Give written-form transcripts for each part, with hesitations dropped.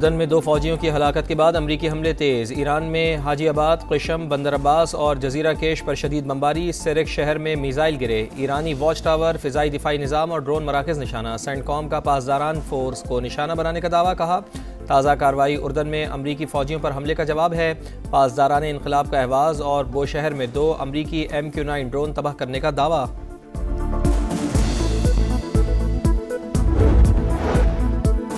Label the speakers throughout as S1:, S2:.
S1: اردن میں 2 فوجیوں کی ہلاکت کے بعد امریکی حملے تیز۔ ایران میں حاجی آباد، قشم، بندر عباس اور جزیرہ کیش پر شدید بمباری۔ سرک شہر میں میزائل گرے۔ ایرانی واچ ٹاور، فضائی دفاعی نظام اور ڈرون مراکز نشانہ۔ سینٹ کام کا پاسداران فورس کو نشانہ بنانے کا دعویٰ، کہا تازہ کارروائی اردن میں امریکی فوجیوں پر حملے کا جواب ہے۔ پاسداران انقلاب کا احواز اور بوشہر میں 2 امریکی MQ-9 ڈرون تباہ کرنے کا دعویٰ۔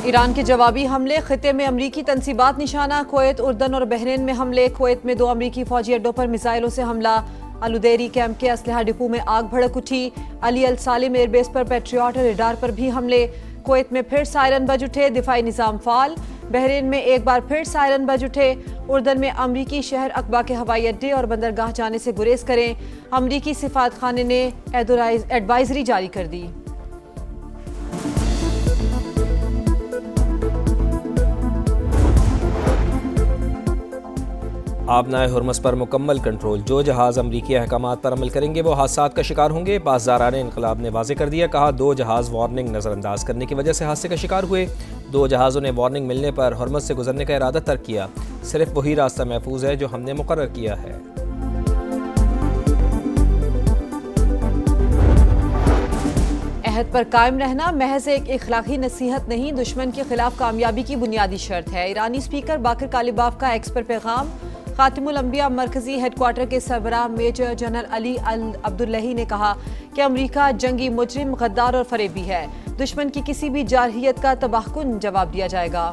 S2: ایران کے جوابی حملے، خطے میں امریکی تنصیبات نشانہ۔ کویت، اردن اور بحرین میں حملے۔ کویت میں 2 امریکی فوجی اڈوں پر میزائلوں سے حملہ۔ الودیری کیمپ کے اسلحہ ڈپو میں آگ بھڑک اٹھی۔ علی السالم ایئر بیس پر پیٹریاٹ اور ریڈار پر بھی حملے۔ کویت میں پھر سائرن بج اٹھے، دفاعی نظام فعال۔ بحرین میں ایک بار پھر سائرن بج اٹھے۔ اردن میں امریکی شہر عقبہ کے ہوائی اڈے اور بندرگاہ جانے سے گریز کریں۔ امریکی سفارت خانے نے ایڈوائزری جاری کر دی۔
S1: آبنائے ہرمز پر مکمل کنٹرول۔ جو جہاز امریکی احکامات پر عمل کریں گے وہ حادثات کا شکار ہوں گے۔ پاسداران انقلاب نے واضح کر دیا، کہا 2 جہاز وارننگ نظر انداز کرنے کی وجہ سے حادثے کا شکار ہوئے۔ 2 جہازوں نے وارننگ ملنے پر ہرمز سے گزرنے کا ارادہ ترک کیا۔ صرف وہی راستہ محفوظ ہے جو ہم نے مقرر کیا ہے۔
S2: عہد پر قائم رہنا محض ایک اخلاقی نصیحت نہیں، دشمن کے خلاف کامیابی کی بنیادی شرط ہے۔ ایرانی اسپیکر باقر کالیباف کا ایکس پر پیغام۔ خاتم الانبیاء مرکزی ہیڈ کوارٹر کے سربراہ میجر جنرل علی عبداللہی نے کہا کہ امریکہ جنگی مجرم، غدار اور فریبی ہے۔ دشمن کی کسی بھی جارحیت کا تباہ کن جواب دیا جائے گا۔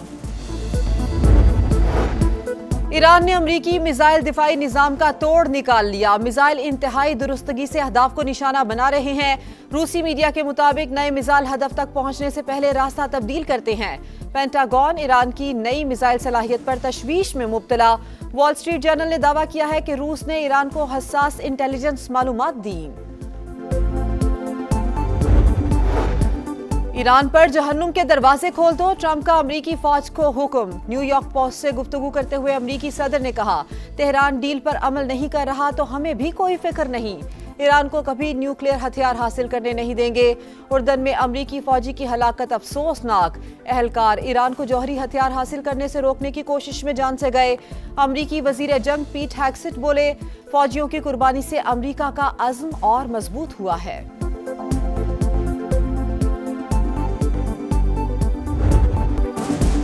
S2: ایران نے امریکی میزائل دفاعی نظام کا توڑ نکال لیا۔ میزائل انتہائی درستگی سے اہداف کو نشانہ بنا رہے ہیں۔ روسی میڈیا کے مطابق نئے میزائل ہدف تک پہنچنے سے پہلے راستہ تبدیل کرتے ہیں۔ پینٹاگون ایران کی نئی میزائل صلاحیت پر تشویش میں مبتلا۔ وال سٹریٹ جرنل نے دعویٰ کیا ہے کہ روس نے ایران کو حساس انٹیلیجنس معلومات دیں۔ ایران پر جہنم کے دروازے کھول دو، ٹرمپ کا امریکی فوج کو حکم۔ نیو یارک پوسٹ سے گفتگو کرتے ہوئے امریکی صدر نے کہا، تہران ڈیل پر عمل نہیں کر رہا تو ہمیں بھی کوئی فکر نہیں۔ ایران کو کبھی نیوکلیئر ہتھیار حاصل کرنے نہیں دیں گے۔ اردن میں امریکی فوجی کی ہلاکت افسوسناک۔ اہلکار ایران کو جوہری ہتھیار حاصل کرنے سے روکنے کی کوشش میں جان سے گئے۔ امریکی وزیر جنگ پیٹ ہیگسٹ بولے، فوجیوں کی قربانی سے امریکہ کا عزم اور مضبوط ہوا ہے۔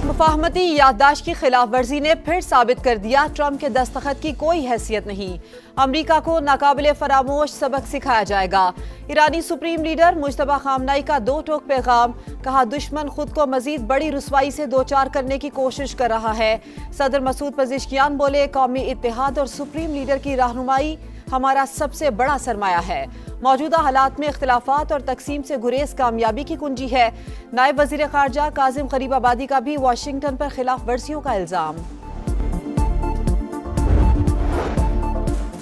S2: مفاہمتی یادداشت کی خلاف ورزی نے پھر ثابت کر دیا، ٹرمپ کے دستخط کی کوئی حیثیت نہیں۔ امریکہ کو ناقابل فراموش سبق سکھایا جائے گا۔ ایرانی سپریم لیڈر مجتبی خامنہئی کا 2 ٹوک پیغام، کہا دشمن خود کو مزید بڑی رسوائی سے دوچار کرنے کی کوشش کر رہا ہے۔ صدر مسعود پزشکیان بولے، قومی اتحاد اور سپریم لیڈر کی رہنمائی ہمارا سب سے بڑا سرمایہ ہے۔ موجودہ حالات میں اختلافات اور تقسیم سے گریز کامیابی کی کنجی ہے۔ نائب وزیر خارجہ کاظم غریب آبادی کا بھی واشنگٹن پر خلاف ورزیوں کا الزام۔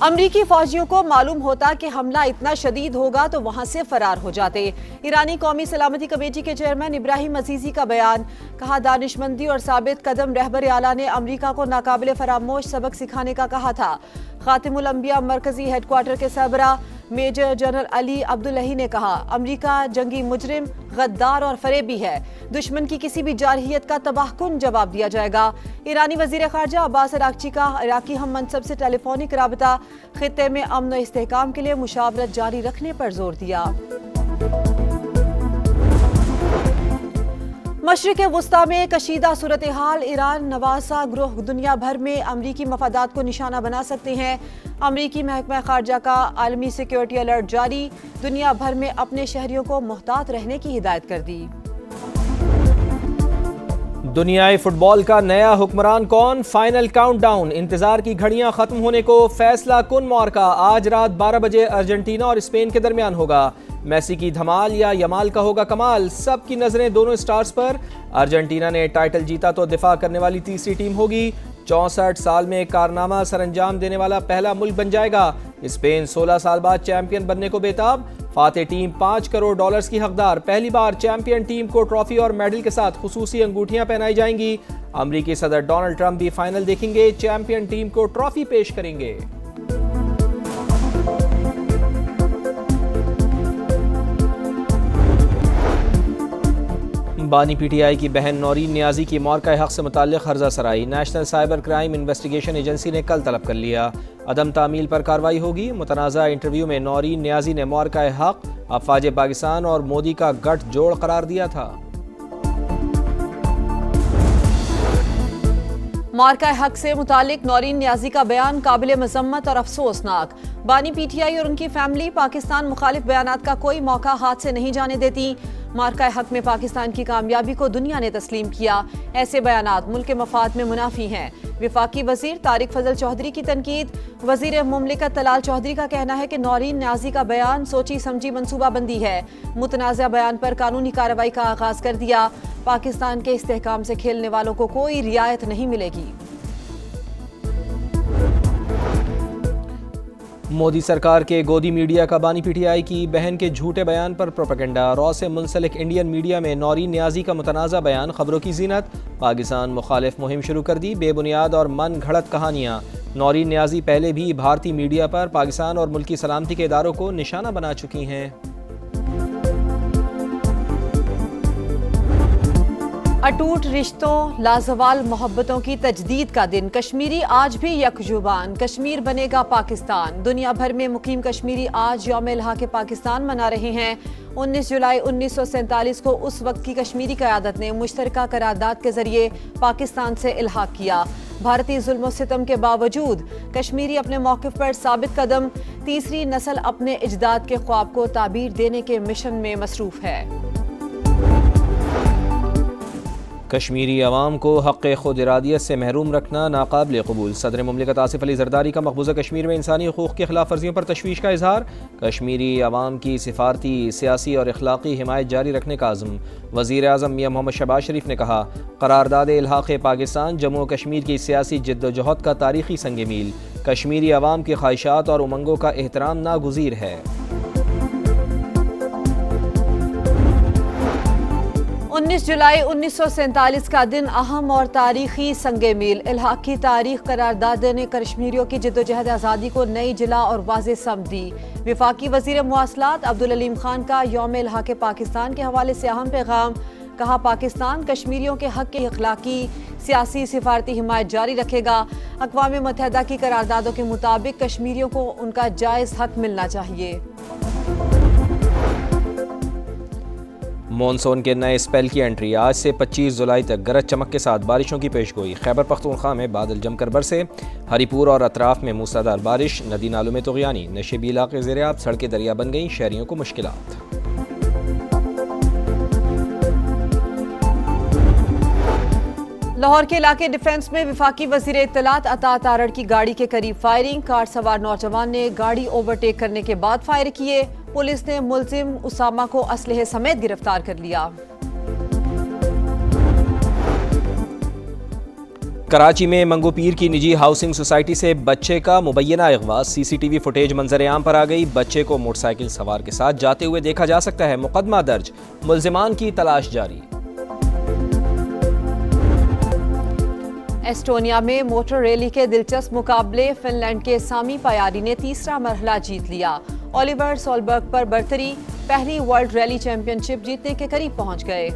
S2: امریکی فوجیوں کو معلوم ہوتا کہ حملہ اتنا شدید ہوگا تو وہاں سے فرار ہو جاتے۔ ایرانی قومی سلامتی کمیٹی کے چیئرمین ابراہیم عزیزی کا بیان، کہا دانشمندی اور ثابت قدم رہبر اعلیٰ نے امریکہ کو ناقابل فراموش سبق سکھانے کا کہا تھا۔ خاتم الانبیاء مرکزی ہیڈ کوارٹر کے سربراہ میجر جنرل علی عبداللہی نے کہا، امریکہ جنگی مجرم، غدار اور فریبی ہے۔ دشمن کی کسی بھی جارحیت کا تباہ کن جواب دیا جائے گا۔ ایرانی وزیر خارجہ عباس اراغچی کا عراقی ہم منصب سے ٹیلی فونک رابطہ، خطے میں امن و استحکام کے لیے مشاورت جاری رکھنے پر زور دیا۔ مشرق وسطی میں کشیدہ صورتحال، ایران نواسا گروہ دنیا بھر میں امریکی مفادات کو نشانہ بنا سکتے ہیں۔ امریکی محکمہ خارجہ کا عالمی سیکیورٹی الرٹ جاری، دنیا بھر میں اپنے شہریوں کو محتاط رہنے کی ہدایت کر دی۔
S1: دنیائے فٹ بال کا نیا حکمران کون؟ فائنل کاؤنٹ ڈاؤن، انتظار کی گھڑیاں ختم ہونے کو فیصلہ کن معرکہ آج رات 12 بجے ارجنٹینا اور اسپین کے درمیان ہوگا۔ میسی کی دھمال یا یمال کا ہوگا کمال؟ سب کی نظریں دونوں سٹارز پر۔ ارجنٹینا نے ٹائٹل جیتا تو دفاع کرنے والی تیسری ٹیم ہوگی۔ 64 سال میں کارنامہ سر انجام دینے والا پہلا ملک بن جائے گا۔ اسپین 16 سال بعد چیمپئن بننے کو بےتاب۔ فاتح ٹیم $5 کروڑ کی حقدار۔ پہلی بار چیمپئن ٹیم کو ٹرافی اور میڈل کے ساتھ خصوصی انگوٹھیاں پہنائی جائیں گی۔ امریکی صدر ڈونلڈ ٹرمپ بھی فائنل دیکھیں گے، چیمپئن ٹیم کو ٹرافی پیش کریں گے۔ بانی پی ٹی آئی کی بہن نورین نیازی کی مورکہ حق سے متعلق عرضہ سرائی national cyber crime investigation agency نے کل طلب کر لیا۔ عدم تعمیل پر کارروائی ہوگی۔ متنازع انٹرویو میں نورین نیازی نے مورکہ حق افواج پاکستان اور مودی کا گٹھ جوڑ قرار دیا تھا۔
S2: مارکہ حق سے متعلق نورین نیازی کا بیان قابل مذمت اور افسوسناک۔ بانی پی ٹی آئی اور ان کی فیملی پاکستان مخالف بیانات کا کوئی موقع ہاتھ سے نہیں جانے دیتی۔ مارکہ حق میں پاکستان کی کامیابی کو دنیا نے تسلیم کیا۔ ایسے بیانات ملک کے مفاد میں منافی ہیں۔ وفاقی وزیر طارق فضل چودھری کی تنقید۔ وزیر مملکت طلال چودھری کا کہنا ہے کہ نورین نیازی کا بیان سوچی سمجھی منصوبہ بندی ہے۔ متنازع بیان پر قانونی کارروائی کا آغاز کر دیا۔ پاکستان کے استحکام سے کھیلنے والوں کو کوئی رعایت نہیں ملے گی۔
S1: مودی سرکار کے گودی میڈیا کا بانی پی ٹی آئی کی بہن کے جھوٹے بیان پر پروپیگنڈا۔ را سے منسلک انڈین میڈیا میں نورین نیازی کا متنازع بیان خبروں کی زینت۔ پاکستان مخالف مہم شروع کر دی۔ بے بنیاد اور من گھڑت کہانیاں۔ نورین نیازی پہلے بھی بھارتی میڈیا پر پاکستان اور ملکی سلامتی کے اداروں کو نشانہ بنا چکی ہیں۔
S2: اٹوٹ رشتوں لازوال محبتوں کی تجدید کا دن۔ کشمیری آج بھی یک زبان۔ کشمیر بنے گا پاکستان۔ دنیا بھر میں مقیم کشمیری آج یوم الحاق پاکستان منا رہے ہیں۔ 19 جولائی 1947 کو اس وقت کی کشمیری قیادت نے مشترکہ قرارداد کے ذریعے پاکستان سے الحاق کیا۔ بھارتی ظلم و ستم کے باوجود کشمیری اپنے موقف پر ثابت قدم۔ تیسری نسل اپنے اجداد کے خواب کو تعبیر دینے کے مشن میں مصروف ہے۔
S1: کشمیری عوام کو حق خود ارادیت سے محروم رکھنا ناقابل قبول۔ صدر مملکت آصف علی زرداری کا مقبوضہ کشمیر میں انسانی حقوق کی خلاف ورزیوں پر تشویش کا اظہار۔ کشمیری عوام کی سفارتی، سیاسی اور اخلاقی حمایت جاری رکھنے کا عزم۔ وزیر اعظم میاں محمد شہباز شریف نے کہا، قرارداد الحاق پاکستان جموں و کشمیر کی سیاسی جد و جہد کا تاریخی سنگ میل۔ کشمیری عوام کی خواہشات اور امنگوں کا احترام ناگزیر ہے۔
S2: 19 جولائی 1947 کا دن اہم اور تاریخی سنگ میل۔ الحاق کی تاریخ قرارداد نے کشمیریوں کی جدوجہد آزادی کو نئی جلا اور واضح سمت دی۔ وفاقی وزیر مواصلات عبدالعلیم خان کا یوم الحاق پاکستان کے حوالے سے اہم پیغام۔ کہا، پاکستان کشمیریوں کے حق کی اخلاقی، سیاسی، سفارتی حمایت جاری رکھے گا۔ اقوام متحدہ کی قراردادوں کے مطابق کشمیریوں کو ان کا جائز حق ملنا چاہیے۔
S1: مونسون کے نئے اسپیل کی انٹری۔ آج سے 25 جولائی تک گرج چمک کے ساتھ بارشوں کی پیشگوئی۔ خیبر پختونخوا میں بادل جم کر برسے۔ ہری پور اور اطراف میں موسلادھار بارش۔ ندی نالوں میں طغیانی۔ نشیبی علاقے زیرآب۔ سڑکیں دریا بن گئیں۔ شہریوں کو مشکلات۔
S2: لاہور کے علاقے ڈیفنس میں وفاقی وزیر اطلاعات عطا تارڑ کی گاڑی کے قریب فائرنگ۔ کار سوار نوجوان نے گاڑی اوورٹیک کرنے کے بعد فائر کیے۔ پولیس نے ملزم اسامہ کو اسلحے سمیت گرفتار کر لیا۔
S1: کراچی میں منگو پیر کی نجی ہاؤسنگ سوسائٹی سے بچے کا مبینہ اغوا۔ سی سی ٹی وی فوٹیج منظر عام پر آ گئی۔ بچے کو موٹر سائیکل سوار کے ساتھ جاتے ہوئے دیکھا جا سکتا ہے۔ مقدمہ درج۔ ملزمان کی تلاش جاری۔
S2: ایسٹونیا میں موٹر ریلی کے دلچسپ مقابلے۔ فن لینڈ کے سامی پایاری نے تیسرا مرحلہ جیت لیا۔ اولیور سولبرگ پر برتری۔ پہلی ورلڈ ریلی چیمپئن شپ جیتنے کے قریب پہنچ گئے۔